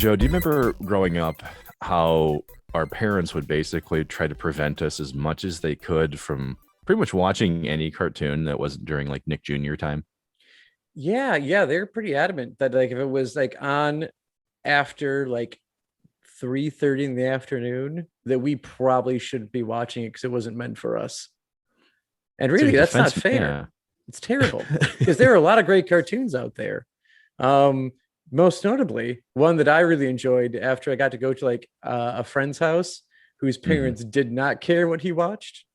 Joe, do you remember growing up how our parents would basically try to prevent us as much as they could from pretty much watching any cartoon that wasn't during like Nick Jr. time? Yeah, they're pretty adamant that like if it was like on after like 3:30 in the afternoon, that we probably shouldn't be watching it because it wasn't meant for us. And It's like really, a that's not defense. fair. Yeah. It's terrible because there are a lot of great cartoons out there. Um, Most notably, one that I really enjoyed after I got to go to like a friend's house whose Hmm. parents did not care what he watched.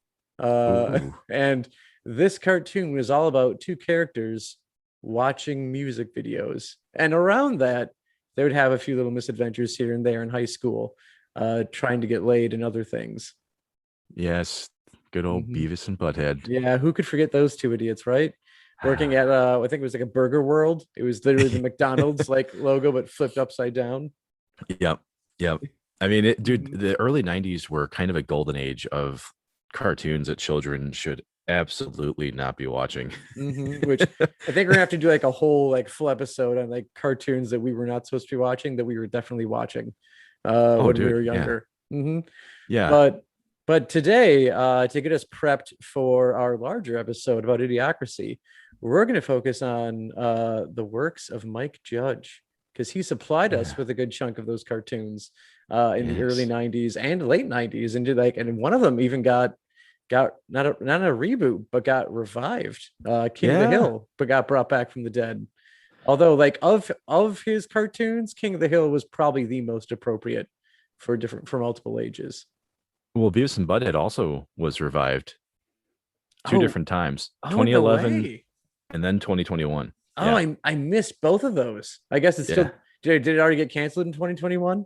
Ooh. And this cartoon was all about two characters watching music videos. And around that, they would have a few little misadventures here and there in high school, trying to get laid and other things. Yes. Good old Mhm. Beavis and Butthead. Yeah, who could forget those two idiots, right? Working at I think it was like a Burger World. It was literally the McDonald's like logo but flipped upside down. Yep. Yep. I mean, dude, Mhm. the early 90s were kind of a golden age of cartoons that children should absolutely not be watching. Which I think we're gonna have to do like a whole like full episode on like cartoons that we were not supposed to be watching that we were definitely watching Oh, when we dude. were Yeah. younger. hmm Yeah. But today, to get us prepped for our larger episode about Idiocracy, we're going to focus on the works of Mike Judge because he supplied us Yeah. with a good chunk of those cartoons in the early Yes. '90s and late '90s, and did like, and one of them even got not a reboot, but got revived. King of the Yeah. Hill, but got brought back from the dead. Although, like of his cartoons, King of the Hill was probably the most appropriate for multiple ages. Well, Beavis and Butthead also was revived two Oh, different times, oh, no 2011 way. and then 2021. Oh, Yeah. I missed both of those. I guess it's Yeah. still did it already get canceled in 2021?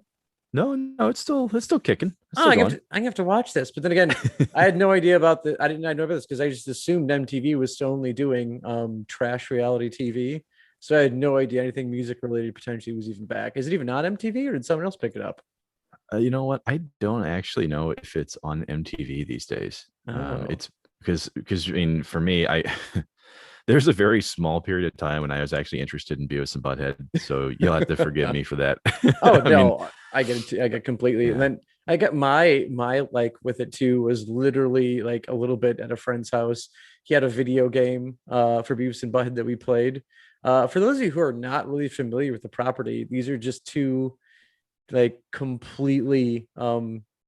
No, no, it's still kicking. It's Oh, still going. I have to watch this. But then again, I had no idea about I didn't know about this because I just assumed MTV was still only doing trash reality TV. So I had no idea anything music related potentially was even back. Is it even on MTV or did someone else pick it up? You know what? I don't actually know if it's on MTV these days. Oh. It's because I mean, for me, I there's a very small period of time when I was actually interested in Beavis and Butthead. So you'll have to forgive me for that. Oh I mean, no, I get it too. I get completely. And yeah, then I get my like with it too was literally like a little bit at a friend's house. He had a video game for Beavis and Butthead that we played. For those of you who are not really familiar with the property, these are just two like completely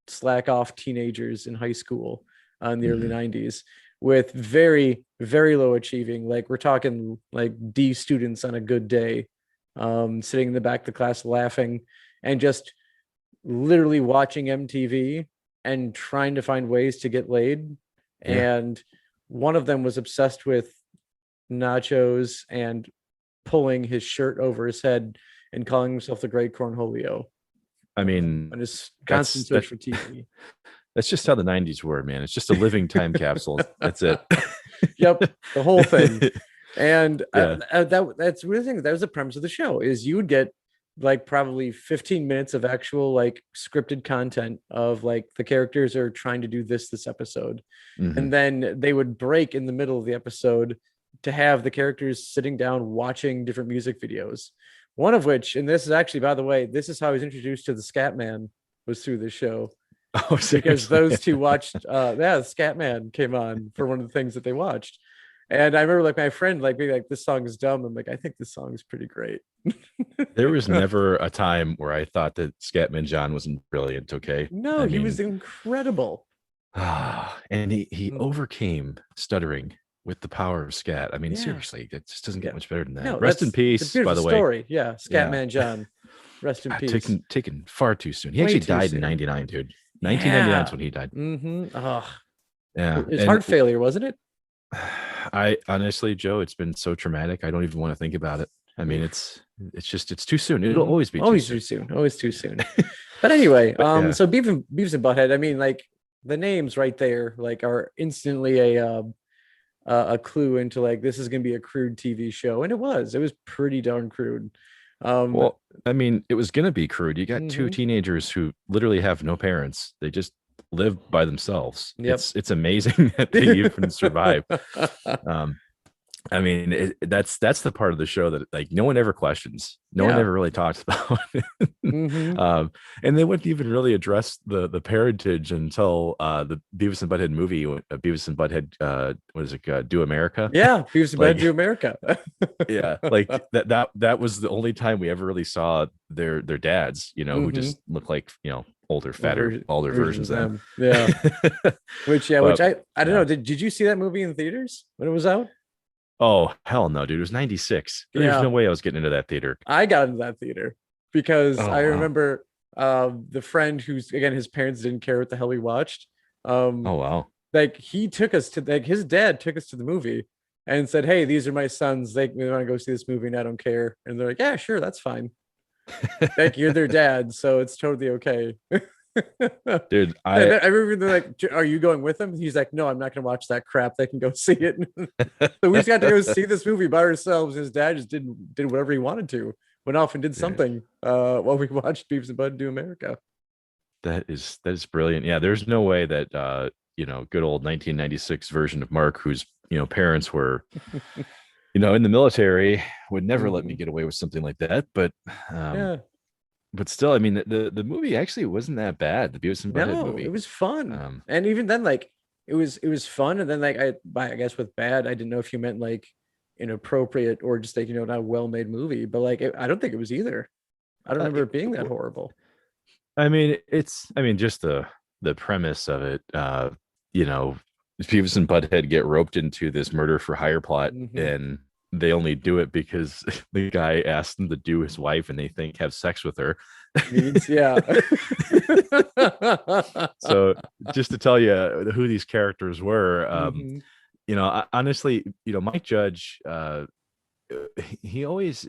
slack off teenagers in high school in the early mhm, 90s with very very low achieving, like we're talking like D students on a good day, sitting in the back of the class laughing and just literally watching MTV and trying to find ways to get laid. yeah. And one of them was obsessed with nachos and pulling his shirt over his head and calling himself the Great Cornholio I on mean, his that's constant that. search for TV. That's just how the 90s were, man. It's just a living time capsule. That's it. Yep, the whole thing. And Yeah. that's really the thing. That was the premise of the show is you would get like probably 15 minutes of actual like scripted content of like the characters are trying to do this episode. Hmm. And then they would break in the middle of the episode to have the characters sitting down watching different music videos. One of which, and this is actually, by the way, this is how I was introduced to the Scat Man was through this show Oh, because seriously. those two watched the Scat Man came on for one of the things that they watched. And I remember like my friend like being like, this song is dumb. I'm like, I think this song is pretty great. There was never a time where I thought that Scatman John wasn't brilliant. Okay. No, I he was mean, incredible. and he Mhm. overcame stuttering with the power of scat. I mean, Yeah. seriously, it just doesn't get Yeah. much better than that. No, Rest in that's it's a peace, by beautiful the way. story. Yeah. Yeah. Scatman John. Rest in peace. Taken far too soon. He Way actually too died in soon. 99, dude. 1999 is Yeah. when he died. Oh, Yeah. it's And heart failure, wasn't it? I honestly, Joe, it's been so traumatic. I don't even want to think about it. I mean, Oof. it's too soon. It'll always be too Always too soon. soon. Always too soon. But anyway, But yeah. so Beavis and Butthead. I mean, like the names right there, like are instantly a clue into like this is gonna be a crude TV show, and it was. It was pretty darn crude. Um, Well, I mean, it was gonna be crude. You got two mhm, teenagers who literally have no parents. They just live by themselves. yep. It's amazing that they even survive. Um, I mean, that's the part of the show that like no one ever questions. No one Yeah. ever really talks about. Hmm. And they wouldn't even really address the parentage until the Beavis and Butthead movie, Beavis and Butthead, what is it, Do America? Yeah, Beavis and Butthead Like, Do America. yeah, like that was the only time we ever really saw their dads, who Hmm. just look like older, Well, fatter, older version versions of of them. them. Yeah. Which But I don't yeah. know. Did you see that movie in theaters when it was out? Oh hell no, dude! It was '96. There's Yeah, no way I was getting into that theater. I got into that theater because Oh I wow. remember the friend who's again his parents didn't care what the hell we watched. Oh wow. Like he took us to like his dad took us to the movie and said, "Hey, these are my sons. They want to go see this movie, and I don't care." And they're like, "Yeah, sure, that's fine." Like you're their dad, so it's totally okay. Dude, And I remember they're like, "Are you going with them?" He's like, "No, I'm not going to watch that crap. They can go see it." So we just got to go see this movie by ourselves. His dad just did whatever he wanted to. Went off and did dude, something while we watched Beavis and Bud Do America. that is brilliant. Yeah, there's no way that good old 1996 version of Mark, whose parents were in the military, would never let me Mhm. get away with something like that. Um, Yeah. but still, I mean, the movie actually wasn't that bad. The Beavis and Butthead No, it movie. was fun. Um, And even then, like it was fun. And then like I guess with bad, I didn't know if you meant like inappropriate or just like, not a well-made movie. But like I don't think it was either. I don't uh, remember it being that horrible. I mean, just the premise of it. You know, Beavis and Butthead get roped into this murder for hire plot, Hmm. and they only do it because the guy asked them to do his wife, and they think have sex with her. Needs, yeah. So, just to tell you who these characters were, Hmm. honestly, Mike Judge, he always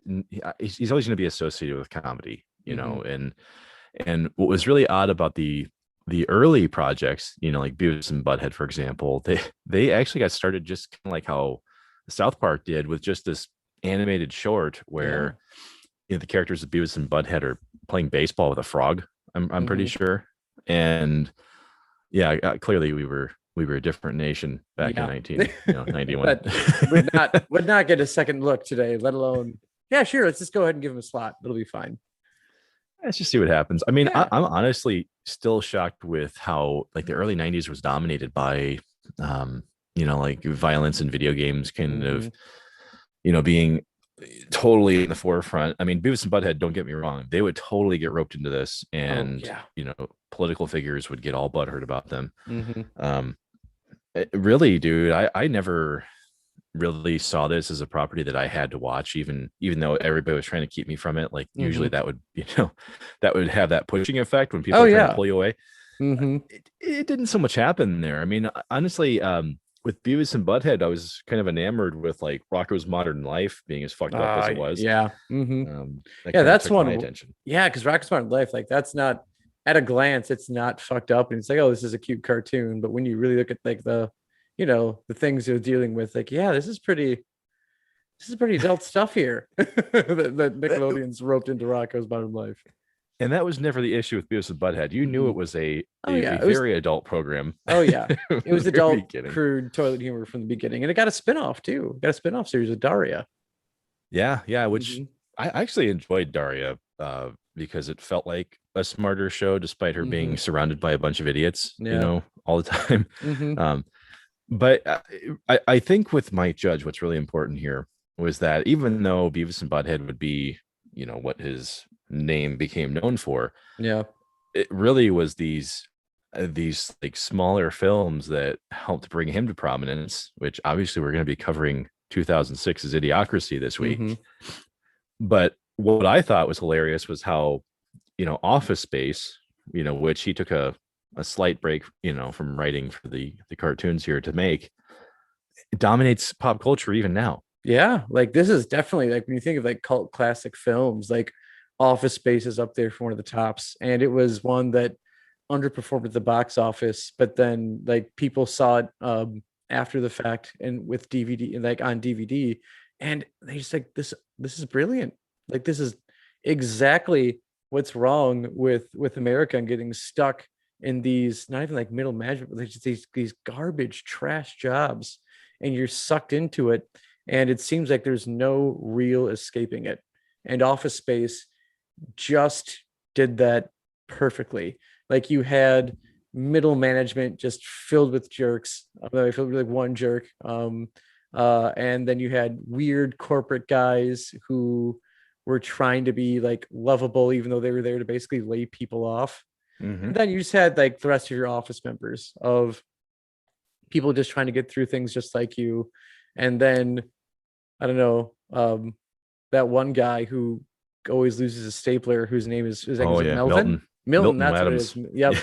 he's always going to be associated with comedy, Hmm. and what was really odd about the early projects, like Beavis and Butthead, for example, they actually got started just kind of like how South Park did, with just this animated short Yeah. where the characters of Beavis and Butthead are playing baseball with a frog. I'm pretty Hmm. sure, and yeah, clearly we were a different nation back in Yeah. 1991. That would not get a second look today, let alone, yeah, sure, let's just go ahead and give him a slot. It'll be fine. Let's just see what happens. I mean, Yeah. I'm honestly still shocked with how like the early '90s was dominated by, like violence in video games, kind Hmm. of, being totally in the forefront. I mean, Beavis and Butthead, don't get me wrong, they would totally get roped into this, Oh and yeah. political figures would get all butthurt about them. Hmm. Um, really, dude, I never really saw this as a property that I had to watch, even though everybody was trying to keep me from it. Like usually Hmm. that would, that would have that pushing effect when people Oh are trying to yeah. pull you away. Hmm. It didn't so much happen there. I mean, honestly, with Beavis and Butthead, I was kind of enamored with like Rocco's Modern Life being as fucked up as it was. Yeah. Hmm. That Yeah, kind of that's took my one. attention. Yeah, because Rocket Smart Life, like that's not at a glance, it's not fucked up, and it's like, oh, this is a cute cartoon. But when you really look at like the things you're dealing with, like, yeah, this is pretty adult stuff here that That, Nickelodeon's roped into Rocco's Modern Life. and that was never the issue with Beavis and Butthead. You knew Hmm. it was a Oh a, a yeah, it was. very adult program Oh yeah, from it was the very adult, beginning. crude toilet humor from the beginning, and it got a spinoff too. It got a spinoff series with Daria. Yeah, which Hmm. I actually enjoyed Daria, because it felt like a smarter show, despite her Hmm. being surrounded by a bunch of idiots, Yeah. all the time. Hmm. Um, but I think with Mike Judge, what's really important here was that even though Beavis and Butthead would be, what his name became known for, Yeah. it really was these like smaller films that helped bring him to prominence, which obviously we're going to be covering 2006's Idiocracy this Hmm. week. But what I thought was hilarious was how, Office Space, which he took a slight break, from writing for the cartoons here to make, it dominates pop culture even now. Yeah, like this is definitely like when you think of like cult classic films, like Office Space is up there for one of the tops, and it was one that underperformed at the box office, but then like people saw it after the fact and with DVD and like on DVD, and they just like this is brilliant. Like this is exactly what's wrong with America and getting stuck in these not even like middle management, but just these garbage trash jobs, and you're sucked into it, and it seems like there's no real escaping it. And Office Space just did that perfectly. Like you had middle management just filled with jerks, filled with like one jerk, and then you had weird corporate guys who were trying to be like lovable, even though they were there to basically lay people off. Mm-hmm. And then you just had like the rest of your office members of people just trying to get through things just like you. And then I don't know, that one guy who always loses a stapler, whose name is Oh it yeah, Melvin? Milton That's Adams. what it is. Yep.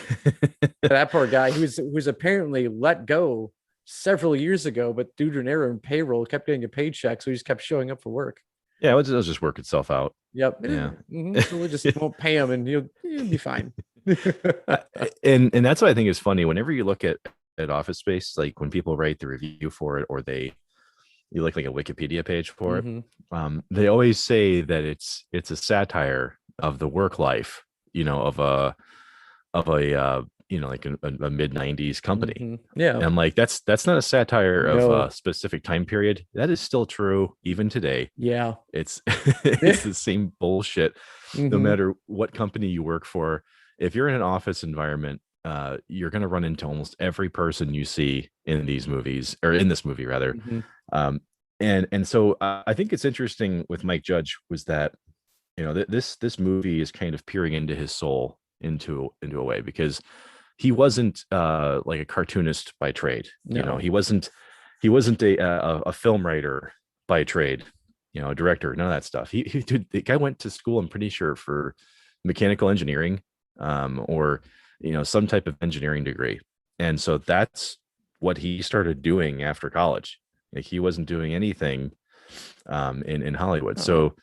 That poor guy who's apparently let go several years ago, but due to an error in payroll, kept getting a paycheck, so he just kept showing up for work. Yeah, it'll just work itself out. Yep. Yeah. So we just won't pay him, and he'll be fine. And that's what I think is funny. Whenever you look at Office Space, like when people write the review for it, or you look like a Wikipedia page for it, they always say that it's a satire of the work life, of a like a mid 90s company. Yeah. And I'm like, that's not a satire of a specific time period. That is still true even today. Yeah. It's it's the same bullshit. No matter what company you work for, if you're in an office environment, you're going to run into almost every person you see in these movies, or in this movie rather. And so I think it's interesting with Mike Judge was that, this movie is kind of peering into his soul into a way, because he wasn't like a cartoonist by trade. No. He wasn't a film writer by trade, a director, none of that stuff. The guy went to school, I'm pretty sure, for mechanical engineering, or some type of engineering degree. And so that's what he started doing after college. Like he wasn't doing anything in Hollywood. So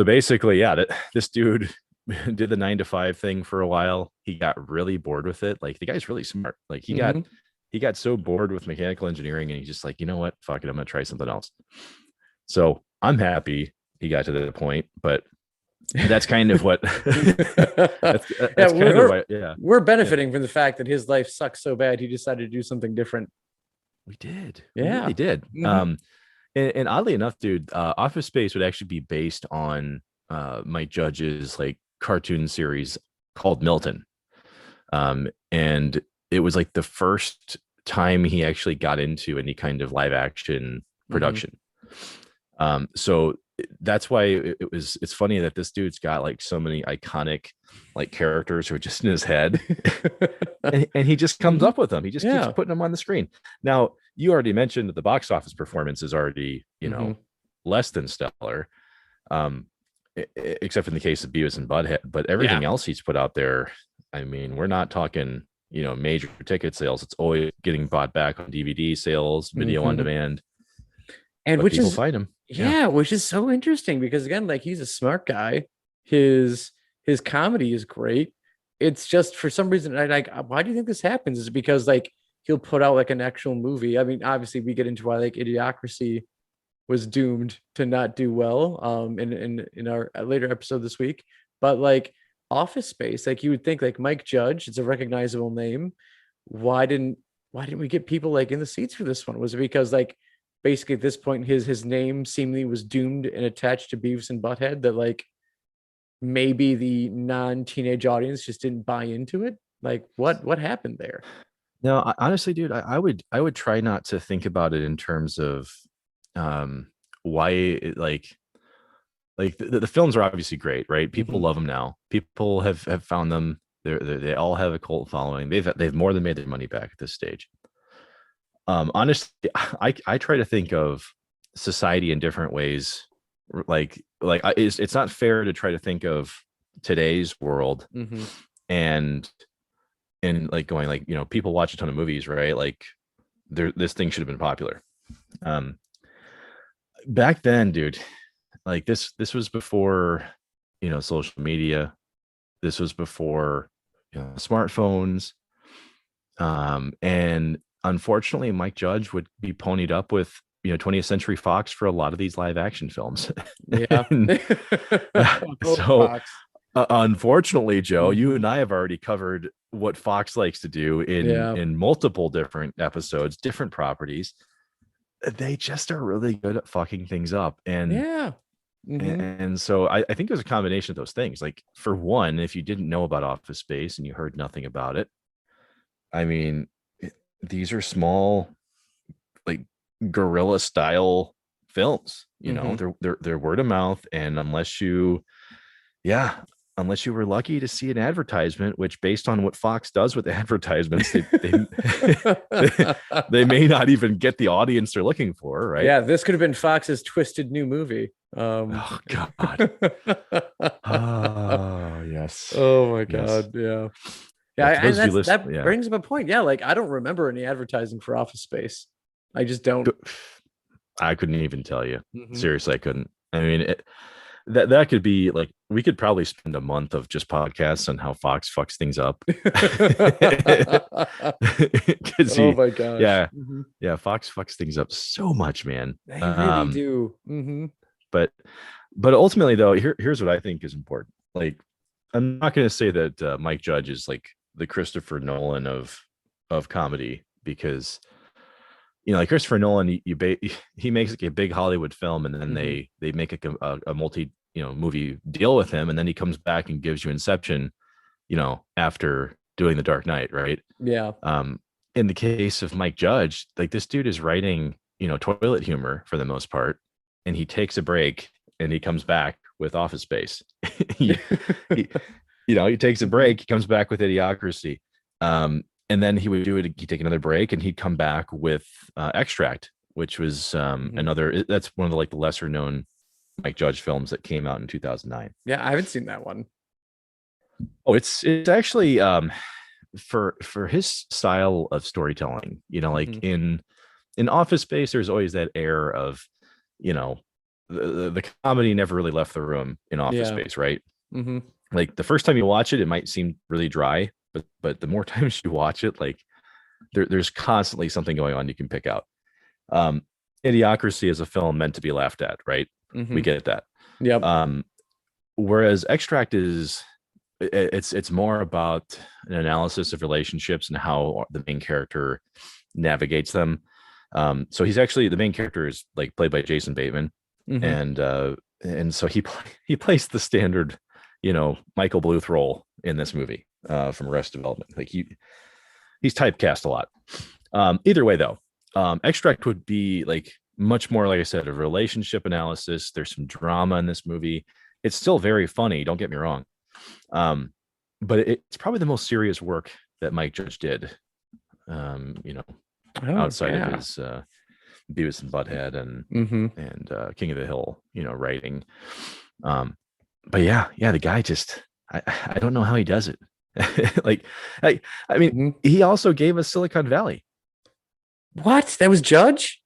basically, yeah, this dude did the 9 to 5 thing for a while. He got really bored with it. Like the guy's really smart. Like he got so bored with mechanical engineering, and he's just like, you know what? Fuck it. I'm going to try something else. So I'm happy he got to that point, but that's kind of what we're benefiting from the fact that his life sucks so bad he decided to do something different. We did. Yeah. We really did. And oddly enough, dude, Office Space would actually be based on Mike Judge's like cartoon series called Milton. And it was like the first time he actually got into any kind of live action production. So that's why it's funny that this dude's got like so many iconic like characters who are just in his head, and he just comes up with them. He just keeps putting them on the screen. Now, you already mentioned that the box office performance is already, less than stellar, except in the case of Beavis and Butthead. But everything else he's put out there, I mean, we're not talking, major ticket sales. It's always getting bought back on DVD sales, video on demand. And which people is fight him. Yeah, which is so interesting because again, like he's a smart guy. His comedy is great. It's just for some reason, why do you think this happens? Is it because like he'll put out like an actual movie? I mean, obviously we get into why like Idiocracy was doomed to not do well in our later episode this week. But like Office Space, like you would think like Mike Judge, it's a recognizable name. Why didn't we get people like in the seats for this one? Was it because like basically at this point his name seemingly was doomed and attached to Beavis and Butthead, that like maybe the non-teenage audience just didn't buy into it? Like what happened there? No, honestly, dude, I would try not to think about it in terms of why it, like the films are obviously great, right? People love them now. People have found them. They all have a cult following. They've more than made their money back at this stage. Honestly, I try to think of society in different ways. It's not fair to try to think of today's world and like going like, people watch a ton of movies, right? Like this thing should have been popular. Back then, dude, like this was before, social media. This was before, smartphones. And unfortunately, Mike Judge would be ponied up with 20th Century Fox for a lot of these live action films. Yeah. So unfortunately, Joe, you and I have already covered what Fox likes to do in multiple different episodes, different properties. they just are really good at fucking things up. Yeah. Mm-hmm. And so I think there's a combination of those things. Like, for one, if you didn't know about Office Space and you heard nothing about it, I mean, these are small, like, guerrilla style films. Mm-hmm. They're word of mouth, and yeah, unless you were lucky to see an advertisement, which, based on what Fox does with advertisements, they may not even get the audience they're looking for, right? Yeah, this could have been Fox's twisted new movie. Oh God. Oh yes. Oh my Yes. God. Yeah. Yeah. Yeah, For and those of you that listening, yeah. brings up a point. Yeah, like I don't remember any advertising for Office Space. I just don't. I couldn't even tell you. Mhm. Seriously, I couldn't. I mean, that could be like, we could probably spend a month of just podcasts on how Fox fucks things up. Because Oh my gosh. yeah, Mhm. yeah, Fox fucks things up so much, man. They really do. Hmm. But ultimately, though, here's what I think is important. Like, I'm not going to say that Mike Judge is like the Christopher Nolan of comedy, because like Christopher Nolan, he makes like a big Hollywood film, and then Hmm. they make like a multi movie deal with him, and then he comes back and gives you Inception, after doing The Dark Knight, right? Yeah. In the case of Mike Judge, like, this dude is writing toilet humor for the most part, and he takes a break and he comes back with Office Space. he, he, he takes a break, he comes back with Idiocracy. And then he would do it, he'd take another break, and he'd come back with Extract, which was Mhm. that's one of the, like, the lesser known Mike Judge films that came out in 2009. Yeah, I haven't seen that one. Oh, it's actually, for his style of storytelling, like, Mhm. in Office Space, there's always that air of, you know, the comedy never really left the room in Office Yeah. Space, right? Hmm. Like, the first time you watch it, it might seem really dry, but the more times you watch it, like, there's constantly something going on you can pick out. Um, Idiocracy is a film meant to be laughed at, right? We Hmm. get that. Yep. Whereas Extract is, it's more about an analysis of relationships and how the main character navigates them. So he's actually, the main character is, like, played by Jason Bateman, Hmm. and so he plays the standard, Michael Bluth role in this movie, from Arrested Development. Like, he's typecast a lot. Either way, though, Extract would be, like, much more, like I said, a relationship analysis. There's some drama in this movie. It's still very funny, don't get me wrong. But it's probably the most serious work that Mike Judge did, you know, Oh outside of yeah. his Beavis and Butthead Hmm. and King of the Hill, writing. But yeah, the guy just, I don't know how he does it. Like, I mean, Hmm. he also gave us Silicon Valley. What? That was Judge?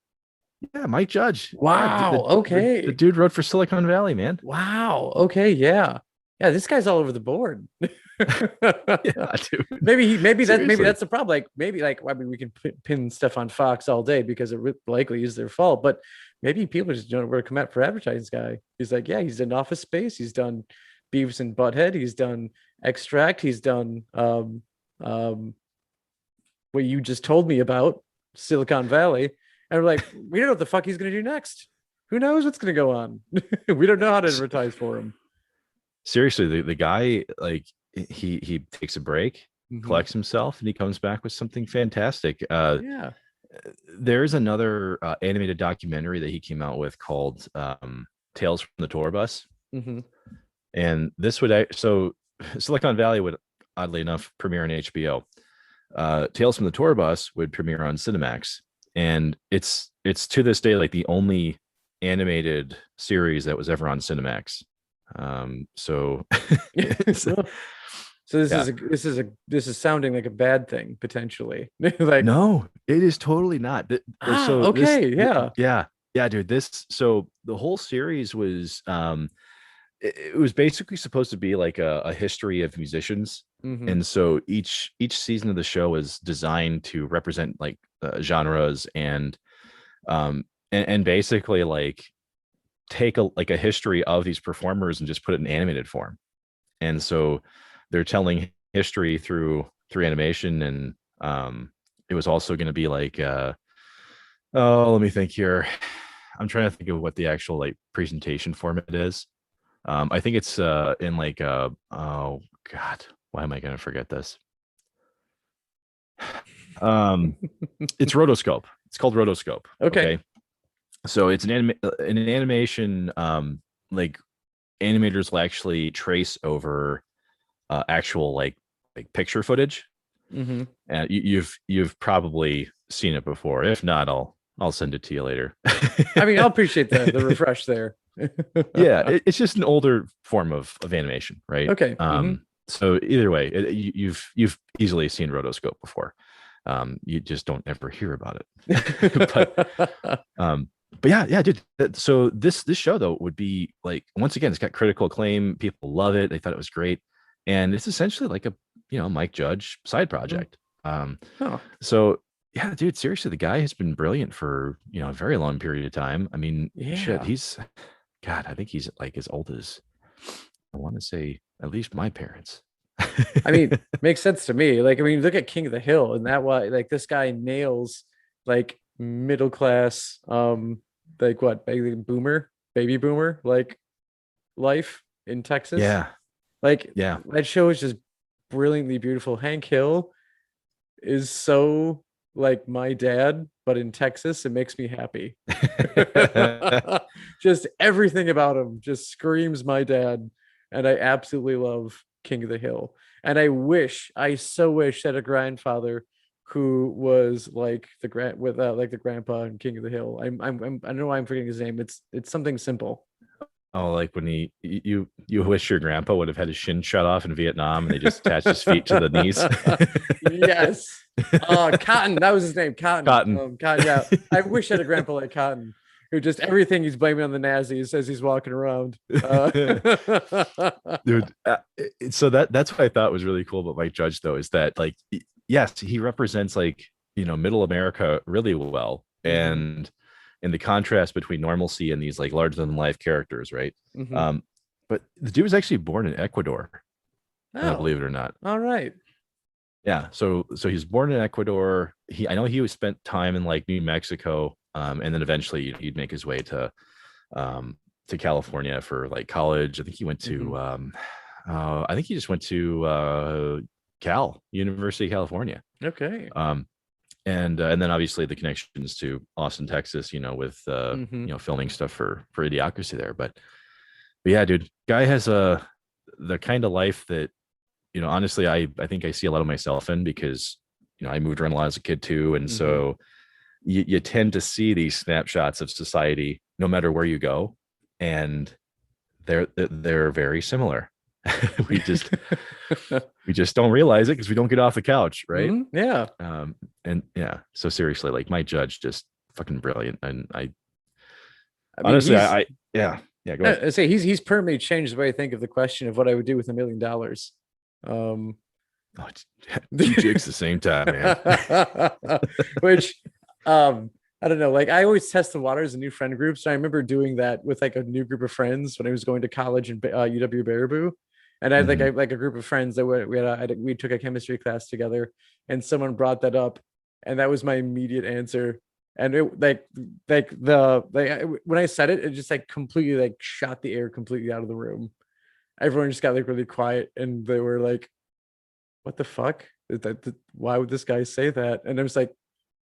Yeah, Mike Judge. Yeah, Wow. the Okay. dude wrote for Silicon Valley, man. Wow. Okay. Yeah. Yeah. This guy's all over the board. Yeah, dude. Maybe Seriously. that's the problem. Like maybe like I mean we can pin stuff on Fox all day because it likely is their fault, but maybe people just don't know where to come at for advertising this guy. He's like, yeah, he's done Office Space, he's done Beavis and Butthead, he's done Extract, he's done um what you just told me about Silicon Valley, and we're like, we don't know what the fuck he's gonna do next. Who knows what's gonna go on? We don't know how to advertise for him. Seriously, the guy, like, he takes a break, Hmm. collects himself, and he comes back with something fantastic. Yeah. There's another animated documentary that he came out with called Tales from the Tour Bus, Hmm. and this would so Silicon Valley would, oddly enough, premiere on HBO. Tales from the Tour Bus would premiere on Cinemax, and it's to this day, like, the only animated series that was ever on Cinemax. So it's, So yeah, this is sounding like a bad thing potentially. Like, no, it is totally not. So okay, yeah. yeah, dude. So the whole series was, it was basically supposed to be like a history of musicians, Hmm. and so each season of the show is designed to represent, like, genres, and basically, like, take a history of these performers and just put it in animated form. And so they're telling history through animation, and it was also going to be like, Oh, let me think here. I'm trying to think of what the actual like presentation format is. I think it's in like oh God, why am I gonna forget this? Um, it's rotoscope. It's called rotoscope. Okay. Okay. So it's an animation like animators will actually trace over actual like picture footage. Hmm. And you've probably seen it before. If not, I'll send it to you later. I mean, I'll appreciate the refresh there. Yeah, it's just an older form of animation, right? Okay. Hmm. So either way, you've easily seen rotoscope before. You just don't ever hear about it. Um, but yeah, dude. So this show though would be like once again, it's got critical acclaim. People love it. They thought it was great, and it's essentially like a Mike Judge side project. Oh, So yeah, dude, seriously, the guy has been brilliant for a very long period of time. I mean, shit, yeah. he's God, I think he's like as old as I want to say at least my parents. I mean, makes sense to me. Like, I mean, look at King of the Hill, and that why like this guy nails like middle class, like what, baby boomer, like life in Texas. Yeah, Like yeah. that show is just brilliantly beautiful. Hank Hill is so like my dad, but in Texas, it makes me happy. Just everything about him just screams my dad, and I absolutely love King of the Hill. And I so wish that a grandfather who was like the grand with like the grandpa in King of the Hill. I don't know why I'm forgetting his name. It's something simple. Oh, like when you wish your grandpa would have had his shin shut off in Vietnam and they just attached his feet to the knees. Yes. Cotton. That was his name. Cotton. Cotton. Cotton. Yeah. I wish I had a grandpa like Cotton, who just everything he's blaming on the Nazis as he's walking around. Dude, so that's what I thought was really cool about Mike Judge though, is that like yes, he represents like middle America really well, Mhm, and the contrast between normalcy and these like larger than life characters, right? mhm. um but the dude was actually born in Ecuador, Oh, believe it or not. all right. Yeah, so he's born in Ecuador. I know he was spent time in like New Mexico, and then eventually he'd make his way um to California for like college. I think he went Mhm. to I think he just went to University of California. Okay. Um and then obviously the connections to Austin, Texas, with Mhm. filming stuff for Idiocracy there. But yeah, dude, guy has the kind of life that honestly, I think I see a lot of myself in, because I moved around a lot as a kid too, and Mhm. so you tend to see these snapshots of society no matter where you go, and they're very similar. we just we just don't realize it because we don't get off the couch, right? Mhm. Yeah. And yeah, so seriously, like my Judge just fucking brilliant, and I I mean, honestly he's yeah, go ahead. I say he's permanently changed the way I think of the question of what I would do with $1 million. Um, Oh, it's two chicks at the same time, man. which I don't know, like I always test the waters in new friend groups. And I remember doing that with like a new group of friends when I was going to college in UW Baraboo. And I had Mhm. like a group of friends that we took a chemistry class together, and someone brought that up, and that was my immediate answer. And it when I said it, it just like completely like shot the air completely out of the room. Everyone just got like really quiet, and they were like, what the fuck? Why would this guy say that? And I was like,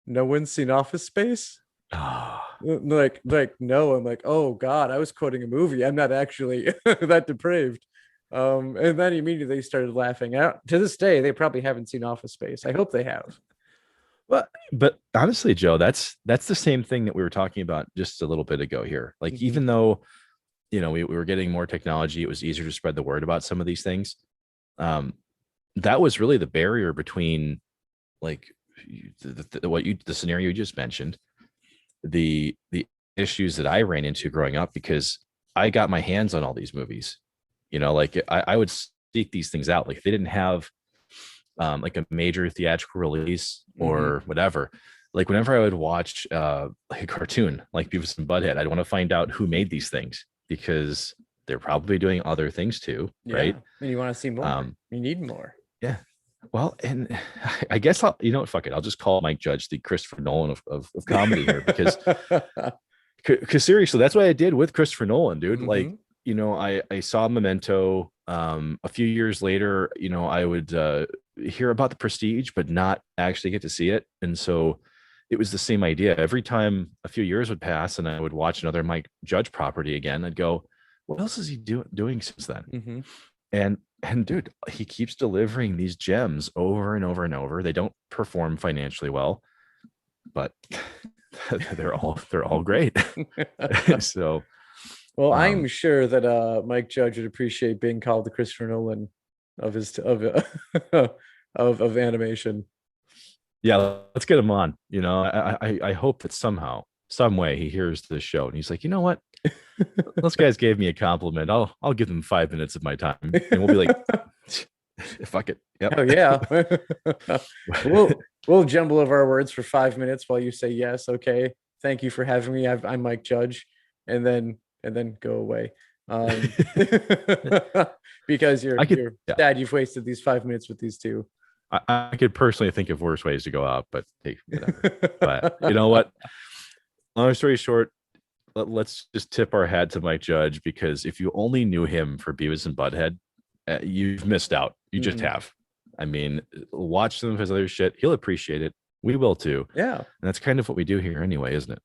no one's seen Office Space? Ah, Like no. I'm like, oh God, I was quoting a movie. I'm not actually that depraved. And then immediately they started laughing out. To this day, they probably haven't seen Office Space. I hope they have. but honestly, Joe, that's the same thing that we were talking about just a little bit ago here. Like, Mhm, even though we were getting more technology, it was easier to spread the word about some of these things. Um, that was really the barrier between like the scenario you just mentioned, the issues that I ran into growing up, because I got my hands on all these movies. Like I would seek these things out. Like, if they didn't have like a major theatrical release mhm. or whatever. Like, whenever I would watch like a cartoon like Beavis and Butthead, I'd want to find out who made these things, because they're probably doing other things too, right? Yeah. And you want to see more. Um, You need more. yeah. Well, and I guess I'll, you know what, fuck it. I'll just call Mike Judge the Christopher Nolan of comedy here, because seriously, that's what I did with Christopher Nolan, dude. Like, Mhm. I saw Memento. A few years later, I would hear about The Prestige, but not actually get to see it. And so it was the same idea. Every time a few years would pass and I would watch another Mike Judge property again, I'd go, what else is he doing since then? Mhm. And dude, he keeps delivering these gems over and over and over. They don't perform financially well, but they're all great. So Well, um I'm sure that Mike Judge would appreciate being called the Christopher Nolan of his of animation. yeah, let's get him on. I hope that somehow, some way he hears this show and he's like, you know what? Those guys gave me a compliment. I'll give them 5 minutes of my time. And we'll be like, fuck it. Yep. Oh yeah. We'll jumble over our words for 5 minutes while you say yes. Okay. Thank you for having me. I'm Mike Judge, and then go away. Um, because you're Yeah, sad you've wasted these 5 minutes with these two. I could personally think of worse ways to go out, but hey, whatever. But you know what? Long story short, let's just tip our hat to Mike Judge, because if you only knew him for Beavis and Butthead, you've missed out. You just Mm-mm. have. I mean, watch some of his other shit. He'll appreciate it. We will too. Yeah. And that's kind of what we do here anyway, isn't it?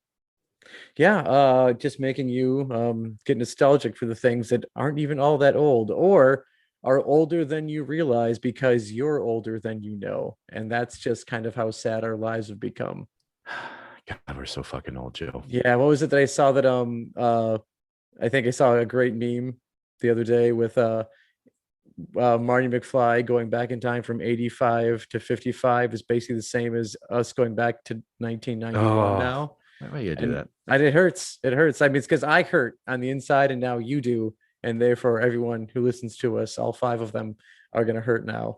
Yeah, just making you get nostalgic for the things that aren't even all that old, or are older than you realize because you're older than you know. And that's just kind of how sad our lives have become. God, we're so fucking old, Joe. Yeah, what was it that I saw that I think I saw a great meme the other day with Marty McFly going back in time from 85 to 55 is basically the same as us going back to 1991 Oh, now. why you do And that? it hurts. It hurts. I mean, it's because I hurt on the inside, and now you do, and therefore everyone who listens to us, all five of them, are gonna hurt now.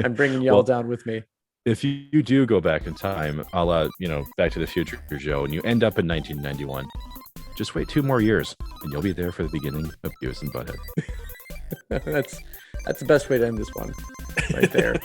I'm bringing you all Well, down with me. if you do go back in time, a la, Back to the Future, Joe, and you end up in 1991, just wait 2 more years and you'll be there for the beginning of Beavis and Butthead. That's the best way to end this one, right there.